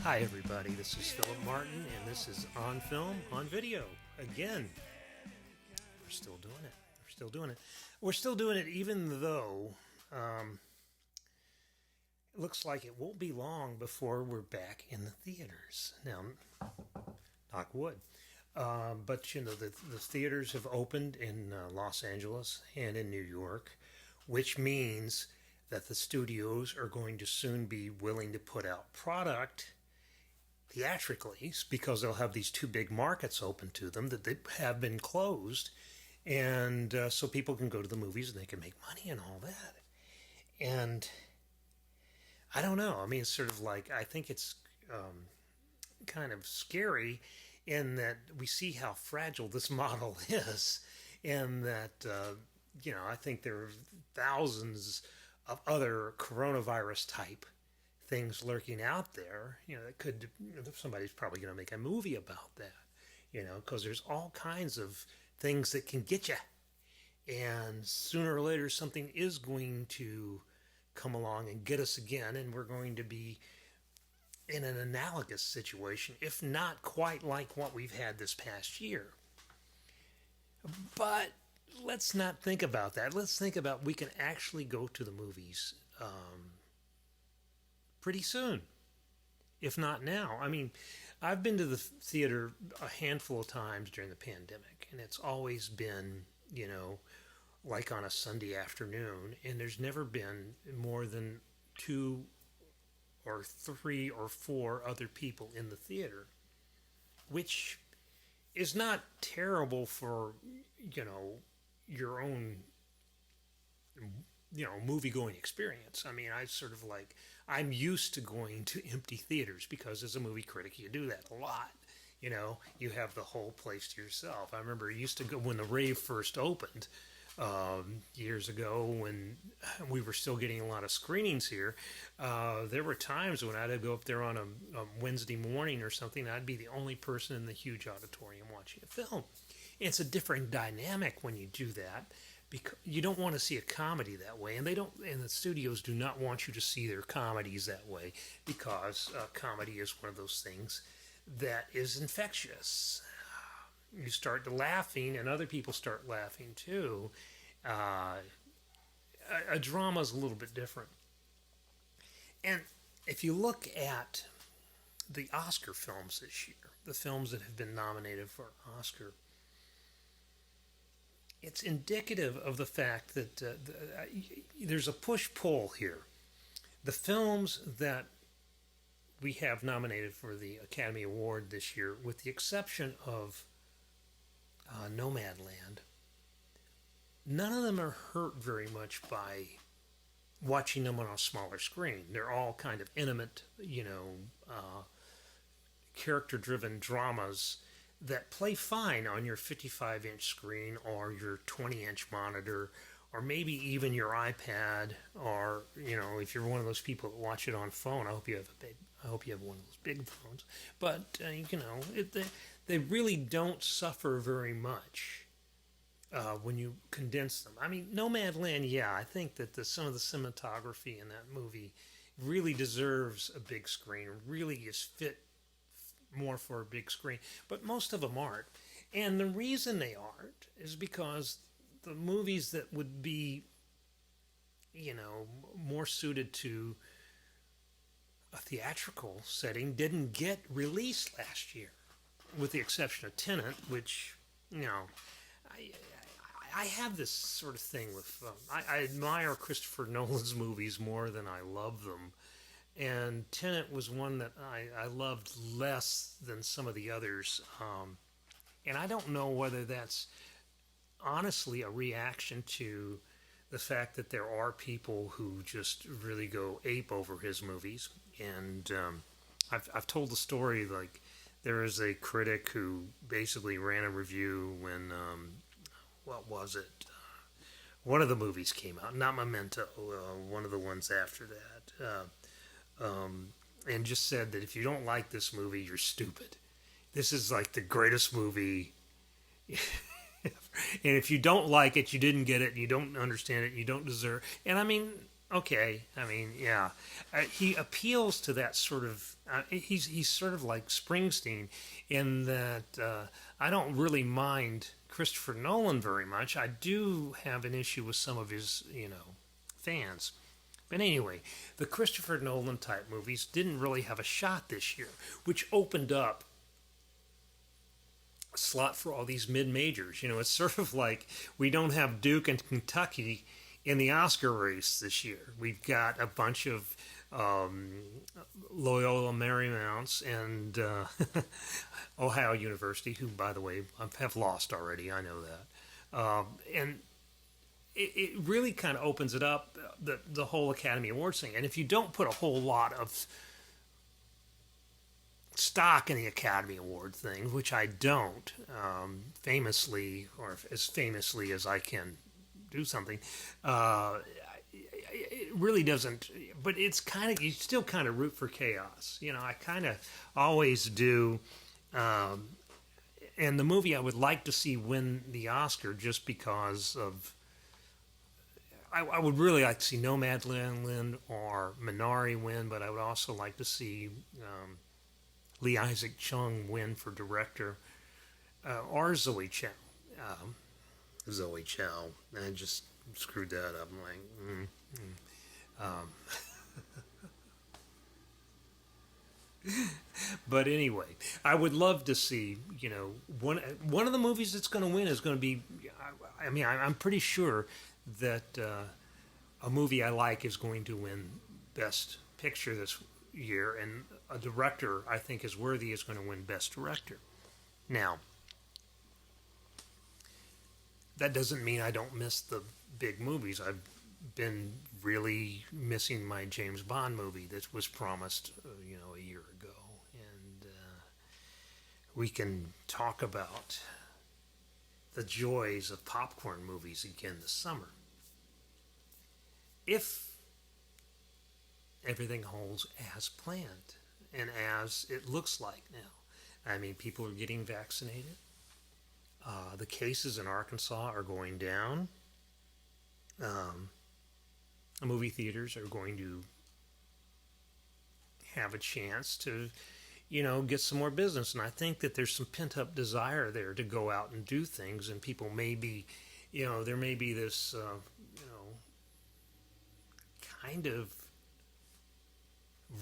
Hi, everybody. This is Philip Martin, and this is On Film, on video. Again, we're still doing it. We're still doing it. We're still doing it, even though it looks like it won't be long before we're back in the theaters. Now, knock wood. But you know, the theaters have opened in Los Angeles and in New York, which means that the studios are going to soon be willing to put out product theatrically because they'll have these two big markets open to them that they have been closed, and so people can go to the movies and they can make money and all that. And I don't know. I mean, it's sort of like I think it's kind of scary in that we see how fragile this model is, and that I think there are thousands of other coronavirus type things lurking out there. That could somebody's probably going to make a movie about that. Because there's all kinds of things that can get you, and sooner or later something is going to come along and get us again, and we're going to be in an analogous situation, if not quite like what we've had this past year. But let's not think about that. Let's think about we can actually go to the movies pretty soon, if not now. I mean, I've been to the theater a handful of times during the pandemic, and it's always been, like on a Sunday afternoon, and there's never been more than two or three or four other people in the theater, which is not terrible for, your own, movie going experience. I mean, I'm used to going to empty theaters because as a movie critic, you do that a lot. You have the whole place to yourself. I remember I used to go when the rave first opened years ago when we were still getting a lot of screenings here. There were times when I'd go up there on a Wednesday morning or something, and I'd be the only person in the huge auditorium watching a film. It's a different dynamic when you do that, because you don't want to see a comedy that way, and the studios do not want you to see their comedies that way, because comedy is one of those things that is infectious. You start laughing and other people start laughing too. A drama is a little bit different. And if you look at the Oscar films this year, the films that have been nominated for Oscar, it's indicative of the fact that there's a push-pull here. The films that we have nominated for the Academy Award this year, with the exception of Nomadland, none of them are hurt very much by watching them on a smaller screen. They're all kind of intimate, character-driven dramas that play fine on your 55-inch screen or your 20-inch monitor, or maybe even your iPad, or if you're one of those people that watch it on phone. I hope you have one of those big phones. But they really don't suffer very much when you condense them. I mean, Nomadland, yeah, I think that some of the cinematography in that movie really deserves a big screen. Really is fit more for a big screen, but most of them aren't. And the reason they aren't is because the movies that would be, more suited to a theatrical setting didn't get released last year, with the exception of Tenet, which, I have this sort of thing with, I admire Christopher Nolan's movies more than I love them. And Tenet was one that I loved less than some of the others. And I don't know whether that's honestly a reaction to the fact that there are people who just really go ape over his movies. And I've told the story, like, there is a critic who basically ran a review when, what was it? One of the movies came out, not Memento, one of the ones after that. And just said that if you don't like this movie, you're stupid. This is like the greatest movie. And if you don't like it, you didn't get it, you don't understand it, you don't deserve. And I mean, Okay, I mean, yeah, he appeals to that sort of. He's sort of like Springsteen, in that I don't really mind Christopher Nolan very much. I do have an issue with some of his, fans. But anyway, the Christopher Nolan type movies didn't really have a shot this year, which opened up a slot for all these mid majors. It's sort of like we don't have Duke and Kentucky in the Oscar race this year. We've got a bunch of um, Loyola Marymount's and Ohio University, who, by the way, have lost already. I know that. And it really kind of opens it up, the whole Academy Awards thing. And if you don't put a whole lot of stock in the Academy Award thing, which I don't, famously, or as famously as I can do something, it really doesn't. But it's kind of, you still kind of root for chaos. I kind of always do. And the movie I would like to see win the Oscar, just because of, I would really like to see Nomadland or Minari win, but I would also like to see Lee Isaac Chung win for director, or Zoe Chow. Zoe Chow. I just screwed that up. I'm like, But anyway, I would love to see, one of the movies that's going to win is going to be, I mean, I'm pretty sure that a movie I like is going to win Best Picture this year, and a director I think is worthy is going to win Best Director. Now, that doesn't mean I don't miss the big movies. I've been really missing my James Bond movie that was promised, a year ago. And we can talk about the joys of popcorn movies again this summer, if everything holds as planned and as it looks like now. I mean, people are getting vaccinated. The cases in Arkansas are going down. Movie theaters are going to have a chance to, get some more business. And I think that there's some pent-up desire there to go out and do things. And people may be, there may be this, kind of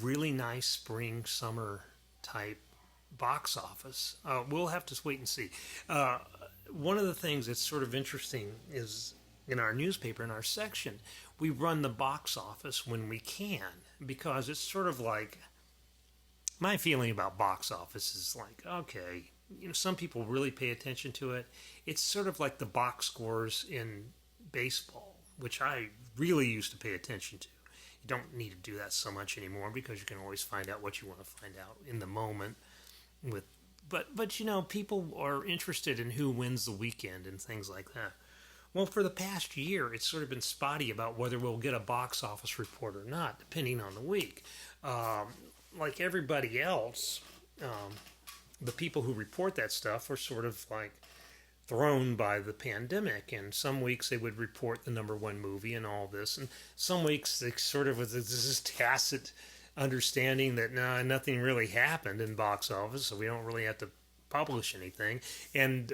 really nice spring, summer type box office. We'll have to wait and see. One of the things that's sort of interesting is, in our newspaper, in our section, we run the box office when we can, because it's sort of like, my feeling about box office is like, okay, some people really pay attention to it. It's sort of like the box scores in baseball, which I really used to pay attention to. You don't need to do that so much anymore, because you can always find out what you want to find out in the moment. But people are interested in who wins the weekend and things like that. Well, for the past year, it's sort of been spotty about whether we'll get a box office report or not, depending on the week. Like everybody else, the people who report that stuff are sort of like thrown by the pandemic. And some weeks they would report the number one movie and all this. And some weeks they sort of, this tacit understanding that nothing really happened in box office, so we don't really have to publish anything. And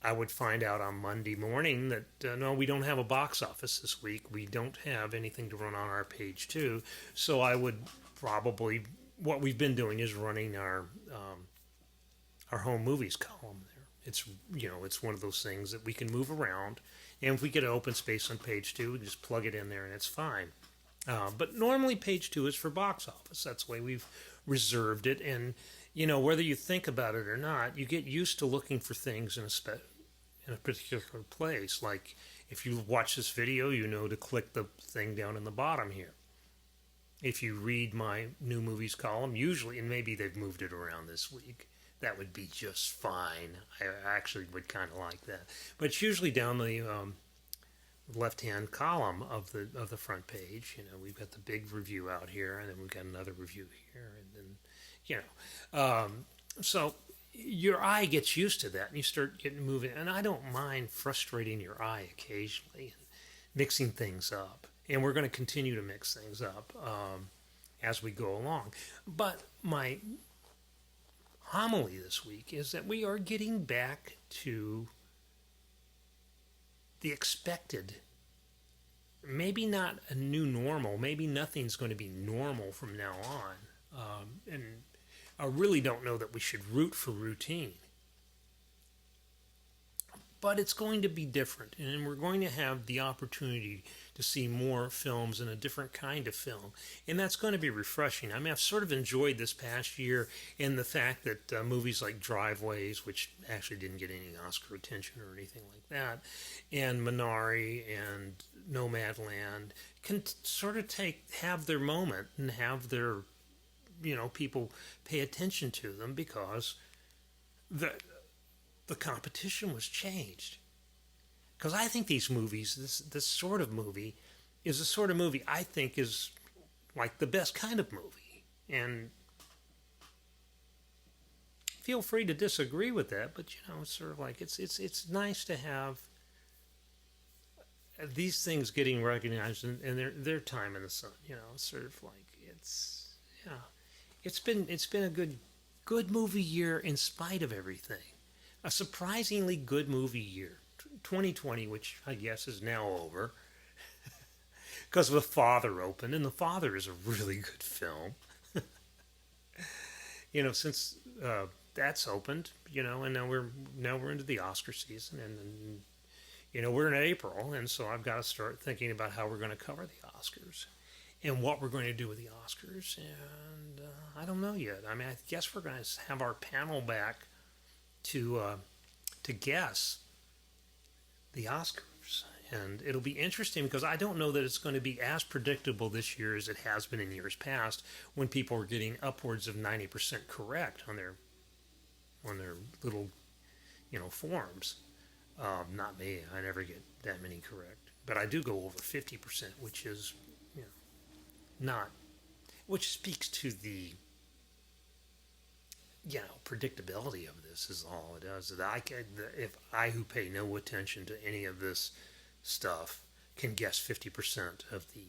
I would find out on Monday morning that, no, we don't have a box office this week. We don't have anything to run on our page two. So I would probably, what we've been doing is running our home movies column there. It's, it's one of those things that we can move around. And if we get an open space on page two, we just plug it in there and it's fine. But normally page two is for box office. That's the way we've reserved it. And, whether you think about it or not, you get used to looking for things in a particular place. Like, if you watch this video, to click the thing down in the bottom here. If you read my new movies column, usually, and maybe they've moved it around this week, that would be just fine. I actually would kind of like that. But it's usually down the left-hand column of the front page. We've got the big review out here, and then we've got another review here, and then so your eye gets used to that, and you start getting moving. And I don't mind frustrating your eye occasionally, and mixing things up. and we're going to continue to mix things up as we go along. But my homily this week is that we are getting back to the expected. Maybe not a new normal. Maybe nothing's going to be normal from now on. And I really don't know that we should root for routine. But it's going to be different, and we're going to have the opportunity to see more films and a different kind of film, and that's going to be refreshing. I mean, I've sort of enjoyed this past year in the fact that movies like Driveways, which actually didn't get any Oscar attention or anything like that, and Minari and Nomadland can sort of have their moment and have their, people pay attention to them because the competition was changed. Because I think these movies, this sort of movie, is a sort of movie I think is like the best kind of movie. And feel free to disagree with that, but it's sort of like it's nice to have these things getting recognized in their time in the sun. It's sort of like it's been a good movie year in spite of everything. A surprisingly good movie year. 2020, which I guess is now over, because The Father opened, and The Father is a really good film. Since that's opened, and now we're into the Oscar season, and we're in April, and so I've got to start thinking about how we're going to cover the Oscars and what we're going to do with the Oscars, and I don't know yet. I mean, I guess we're going to have our panel back to guess the Oscars, and it'll be interesting because I don't know that it's going to be as predictable this year as it has been in years past, when people were getting upwards of 90% correct on their little forms. Not me. I never get that many correct, but I do go over 50%, which is which speaks to the predictability of this is all it does. That if I, who pay no attention to any of this stuff, can guess 50% of the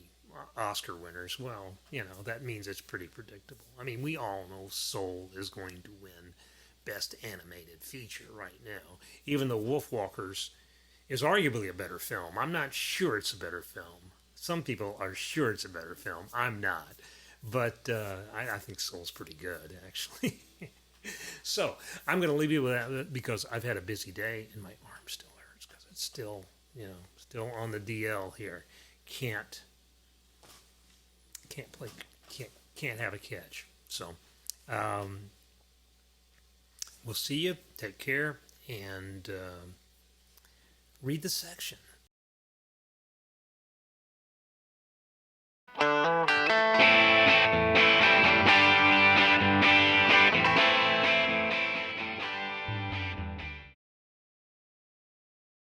Oscar winners, well, that means it's pretty predictable. I mean, we all know Soul is going to win Best Animated Feature right now, even though Wolfwalkers is arguably a better film. I'm not sure it's a better film. Some people are sure it's a better film. I'm not. But I think Soul's pretty good, actually. So I'm going to leave you with that because I've had a busy day and my arm still hurts because it's still on the DL here. Can't play, can't have a catch. So we'll see you. Take care and read the section.